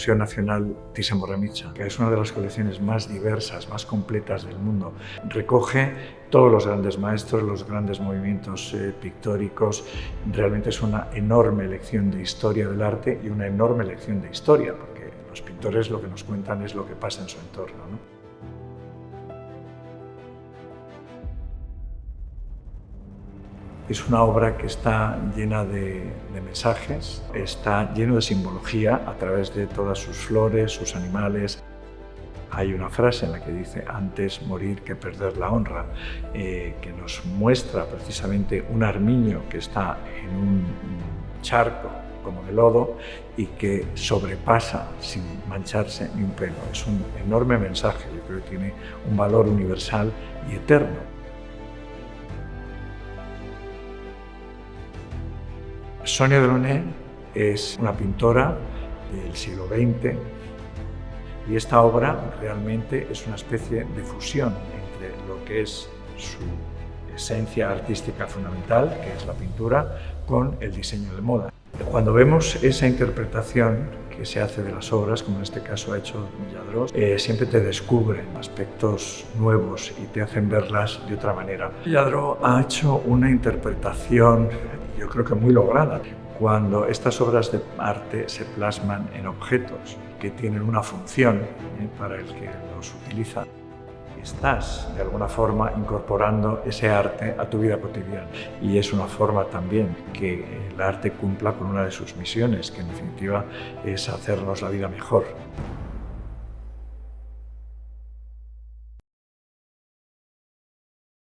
Museo Nacional Thyssen-Bornemisza, que es una de las colecciones más diversas, más completas del mundo. Recoge todos los grandes maestros, los grandes movimientos pictóricos. Realmente es una enorme lección de historia del arte y una enorme lección de historia, porque los pintores lo que nos cuentan es lo que pasa en su entorno, ¿no? Es una obra que está llena de mensajes, está lleno de simbología a través de todas sus flores, sus animales. Hay una frase en la que dice antes morir que perder la honra, que nos muestra precisamente un armiño que está en un charco como de lodo y que sobrepasa sin mancharse ni un pelo. Es un enorme mensaje, yo creo que tiene un valor universal y eterno. Sonia Delaunay es una pintora del siglo XX y esta obra realmente es una especie de fusión entre lo que es su esencia artística fundamental, que es la pintura, con el diseño de moda. Cuando vemos esa interpretación que se hace de las obras, como en este caso ha hecho Lladrós, siempre te descubren aspectos nuevos y te hacen verlas de otra manera. Lladrós ha hecho una interpretación, yo creo que muy lograda, cuando estas obras de arte se plasman en objetos que tienen una función para el que los utiliza. Estás, de alguna forma, incorporando ese arte a tu vida cotidiana. Y es una forma también que el arte cumpla con una de sus misiones, que en definitiva es hacernos la vida mejor.